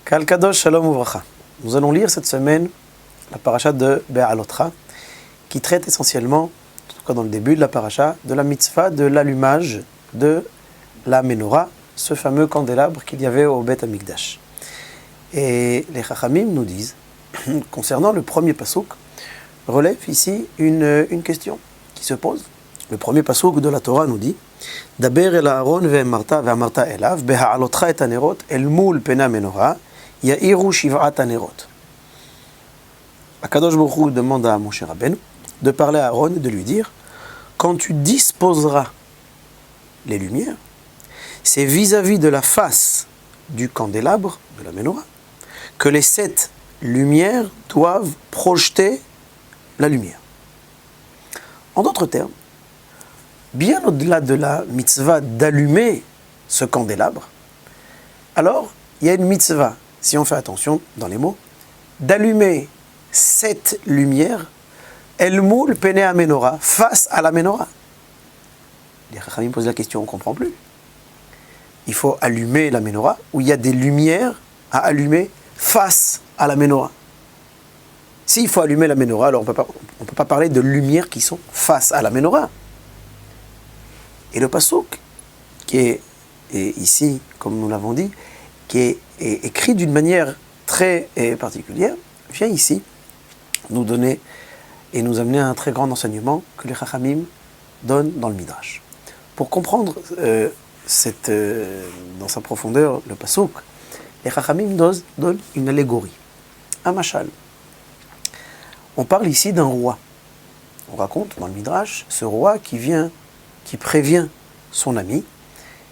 Kal Kadosh Shalom Uvracha. Nous allons lire cette semaine la paracha de Be'alotra, qui traite essentiellement, en tout cas dans le début de la paracha, de la mitzvah de l'allumage de la menorah, ce fameux candélabre qu'il y avait au Beth Amikdash. Et les Chachamim nous disent, concernant le premier pasouk, relève ici une question qui se pose. Le premier pasouk de la Torah nous dit Daber el Aaron ve'amarta elav beha'alotra et anerot el mul pena menorah ya'iru shiv'at anerot. Akadosh Baruch Hu demande à Moshe Rabbeinu de parler à Aaron et de lui dire quand tu disposeras les lumières, c'est vis-à-vis de la face du candélabre, de la menorah, que les 7 lumières doivent projeter la lumière. En d'autres termes, bien au-delà de la mitzvah d'allumer ce candélabre, alors il y a une mitzvah, si on fait attention dans les mots, d'allumer 7 lumières, el moul pene a menorah, face à la menorah. Les Chachamim posent la question, on ne comprend plus. Il faut allumer la menorah, où il y a des lumières à allumer face à la menorah. S'il faut allumer la menorah, alors on ne peut pas parler de lumières qui sont face à la menorah. Et le pasouk, qui est ici, comme nous l'avons dit, qui est écrit d'une manière très particulière, vient ici nous donner et nous amener à un très grand enseignement que les Chachamim donnent dans le Midrash. Pour comprendre dans sa profondeur le pasouk, les Chachamim donnent une allégorie, un mashal. On parle ici d'un roi. On raconte dans le Midrash ce roi qui prévient son ami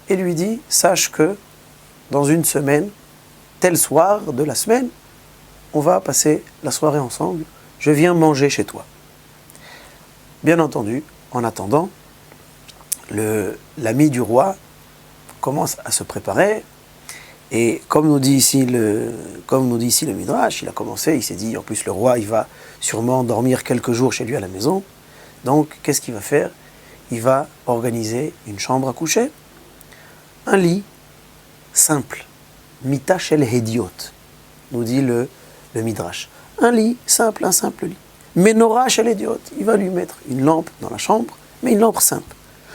et lui dit « Sache que dans une semaine, tel soir de la semaine, on va passer la soirée ensemble, je viens manger chez toi. » Bien entendu, en attendant, l'ami du roi commence à se préparer et comme nous dit ici le Midrash, il s'est dit en plus le roi il va sûrement dormir quelques jours chez lui à la maison, donc qu'est-ce qu'il va faire ? Il va organiser une chambre à coucher, un lit simple, mita shel hediot, nous dit le Midrash. Un lit simple, un simple lit. Menorah shel hediot, il va lui mettre une lampe dans la chambre, mais une lampe simple.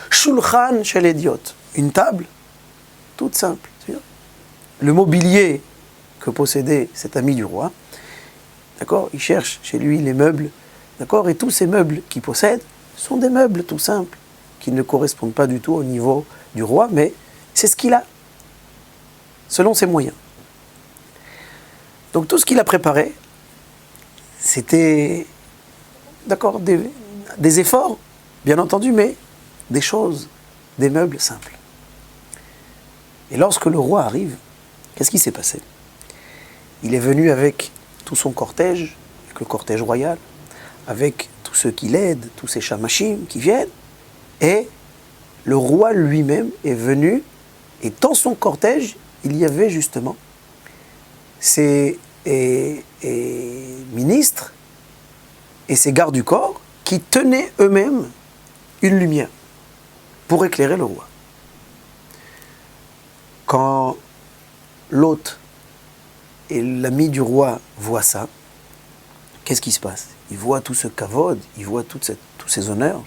Shulchan shel hediot, une table toute simple. Le mobilier que possédait cet ami du roi, d'accord, il cherche chez lui les meubles, d'accord, et tous ces meubles qu'il possède sont des meubles tout simples, qui ne correspondent pas du tout au niveau du roi, mais c'est ce qu'il a, selon ses moyens. Donc tout ce qu'il a préparé, c'était, d'accord, des efforts, bien entendu, mais des choses, des meubles simples. Et lorsque le roi arrive, qu'est-ce qui s'est passé ? Il est venu avec tout son cortège, avec le cortège royal, avec tous ceux qui l'aident, tous ces chamachim qui viennent, et le roi lui-même est venu, et dans son cortège, il y avait justement ses ministres et ses gardes du corps qui tenaient eux-mêmes une lumière pour éclairer le roi. Quand l'hôte et l'ami du roi voient ça, qu'est-ce qui se passe ? Il voit tout ce kavod, il voit tous ces honneurs,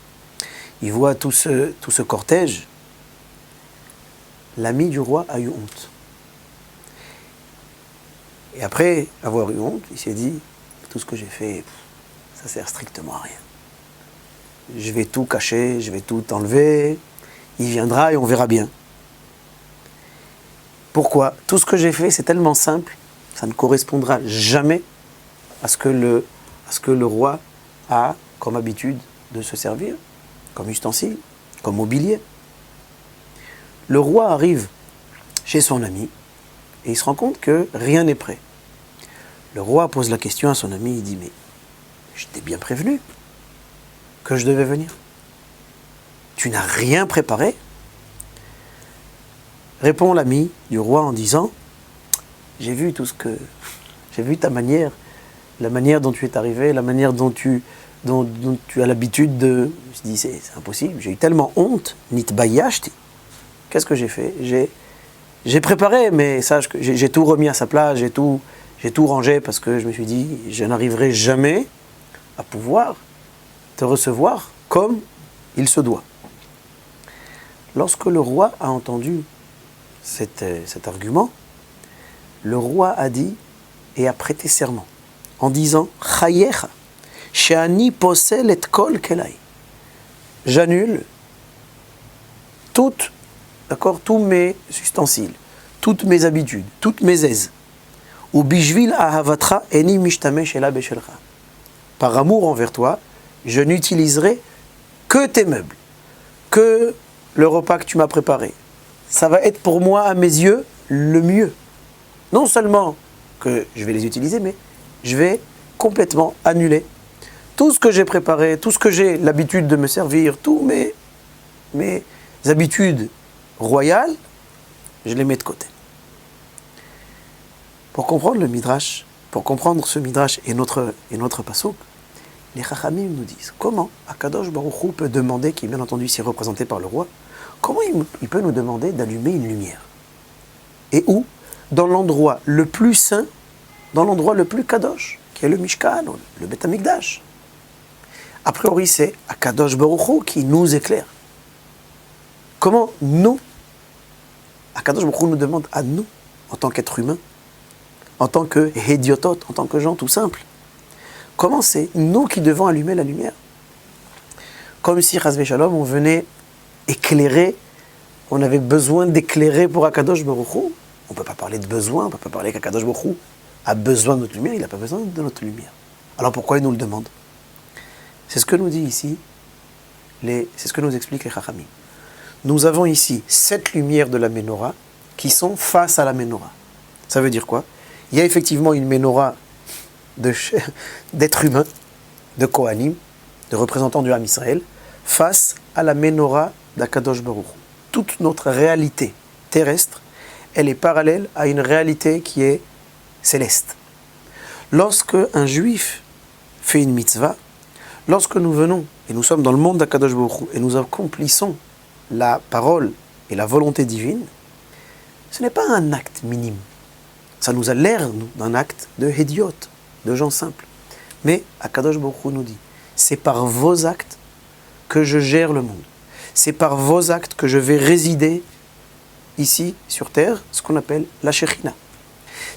il voit tout ce cortège. L'ami du roi a eu honte. Et après avoir eu honte, il s'est dit, tout ce que j'ai fait, ça sert strictement à rien. Je vais tout cacher, je vais tout enlever, il viendra et on verra bien. Pourquoi ? Tout ce que j'ai fait, c'est tellement simple, ça ne correspondra jamais à ce que le roi a comme habitude de se servir, comme ustensile, comme mobilier. Le roi arrive chez son ami et il se rend compte que rien n'est prêt. Le roi pose la question à son ami, il dit « Mais je t'ai bien prévenu que je devais venir. Tu n'as rien préparé ?» Répond l'ami du roi en disant « J'ai vu ta manière, la manière dont tu es arrivé, la manière dont tu as l'habitude de... » Je me suis dit, c'est impossible, j'ai eu tellement honte, nitbayashti. Qu'est-ce que j'ai fait ? J'ai préparé, mais sache que j'ai tout remis à sa place, j'ai tout rangé parce que je me suis dit, je n'arriverai jamais à pouvoir te recevoir comme il se doit. Lorsque le roi a entendu cet argument, le roi a dit et a prêté serment en disant « Chayecha, she'ani posel et kol kelai » j'annule tous mes ustensiles, toutes mes habitudes, toutes mes aises. Ou bishvil ahavatra eni mishtamesh ela beshelcha. Par amour envers toi, je n'utiliserai que tes meubles, que le repas que tu m'as préparé. Ça va être pour moi, à mes yeux, le mieux. Non seulement que je vais les utiliser, mais je vais complètement annuler tout ce que j'ai préparé, tout ce que j'ai l'habitude de me servir, tous mes habitudes royales, je les mets de côté. Pour comprendre le Midrash, pour comprendre ce Midrash et notre pasuk, les Chachamim nous disent comment Akadosh Baruch Hu peut demander, qui bien entendu ici représenté par le roi, comment il peut nous demander d'allumer une lumière. Et où? Dans l'endroit le plus saint, dans l'endroit le plus kadosh, qui est le Mishkan, le Beth Amikdash. A priori, c'est Akadosh Baruch Hu qui nous éclaire. Comment nous, Akadosh Baruch Hu nous demande à nous, en tant qu'être humain, en tant que hédiotot, en tant que gens tout simples, comment c'est nous qui devons allumer la lumière? Comme si, Chas v'Shalom, on venait éclairer, on avait besoin d'éclairer pour Akadosh Baruch Hu. On ne peut pas parler de besoin, on ne peut pas parler qu'Akadosh Baruch Hu a besoin de notre lumière, il n'a pas besoin de notre lumière. Alors pourquoi il nous le demande? C'est ce que nous dit ici, c'est ce que nous explique les Chachamim. Nous avons ici 7 lumières de la Ménorah qui sont face à la Ménorah. Ça veut dire quoi? Il y a effectivement une Ménorah d'êtres humains, de Kohanim, de représentants du Ham Israël, face à la Ménorah d'Akadosh Baruch Hu. Toute notre réalité terrestre, elle est parallèle à une réalité qui est céleste. Lorsque un juif fait une mitzvah, lorsque nous venons et nous sommes dans le monde d'Akadosh Baruch Hu et nous accomplissons la parole et la volonté divine, ce n'est pas un acte minime. Ça nous a l'air, nous, d'un acte de hédiot, de gens simples. Mais Akadosh Baruch Hu nous dit, c'est par vos actes que je gère le monde. C'est par vos actes que je vais résider ici, sur terre, ce qu'on appelle la Shekhinah.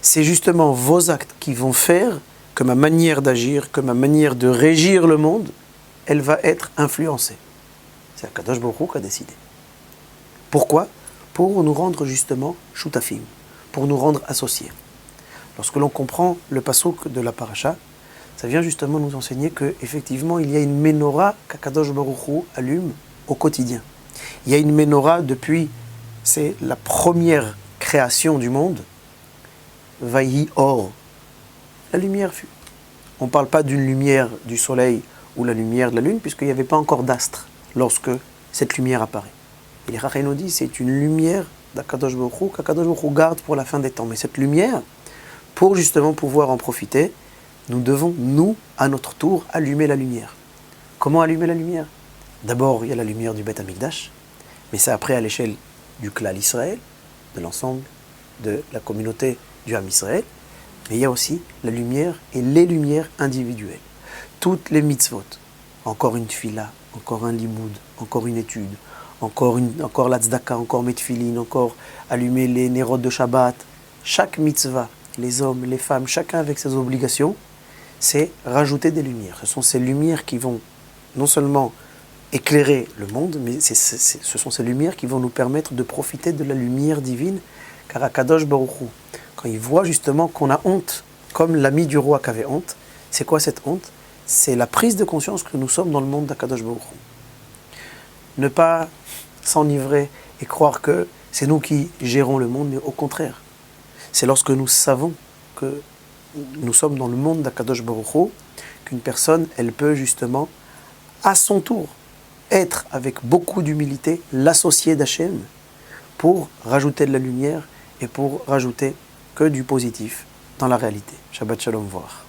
C'est justement vos actes qui vont faire que ma manière d'agir, que ma manière de régir le monde, elle va être influencée. C'est Akadosh Baruch Hu qui a décidé. Pourquoi? Pour nous rendre justement shutafim, pour nous rendre associés. Lorsque l'on comprend le pasuk de la paracha, ça vient justement nous enseigner qu'effectivement il y a une menorah qu'Akadosh Baruch Hu allume au quotidien. Il y a une menorah depuis, c'est la première création du monde, Vayi Or. La lumière fut. On ne parle pas d'une lumière du soleil ou la lumière de la lune, puisqu'il n'y avait pas encore d'astre lorsque cette lumière apparaît. Et les Chachamim nous disent c'est une lumière d'Akadosh Baruch Hu qu'Akadosh Baruch Hu garde pour la fin des temps. Mais cette lumière, pour justement pouvoir en profiter, nous devons, nous, à notre tour, allumer la lumière. Comment allumer la lumière? D'abord, il y a la lumière du Beth Amikdash, mais c'est après à l'échelle du Klal Israël, de l'ensemble de la communauté du Ham Israël, mais il y a aussi la lumière et les lumières individuelles. Toutes les mitzvot, encore une tfila, encore un limoud, encore une étude, encore la tzedaka, encore mes tfilines, encore allumer les nérot de Shabbat. Chaque mitzvah, les hommes, les femmes, chacun avec ses obligations, c'est rajouter des lumières. Ce sont ces lumières qui vont non seulement éclairer le monde, mais ce sont ces lumières qui vont nous permettre de profiter de la lumière divine, car Akadosh Baruch Hu, quand il voit justement qu'on a honte, comme l'ami du roi qui avait honte, c'est quoi cette honte? C'est la prise de conscience que nous sommes dans le monde d'Akadosh Baruch Hu. Ne pas s'enivrer et croire que c'est nous qui gérons le monde, mais au contraire. C'est lorsque nous savons que nous sommes dans le monde d'Akadosh Baruch Hu qu'une personne, elle peut justement, à son tour, être avec beaucoup d'humilité l'associé d'Hachem pour rajouter de la lumière et pour rajouter que du positif dans la réalité. Shabbat Shalom, voir.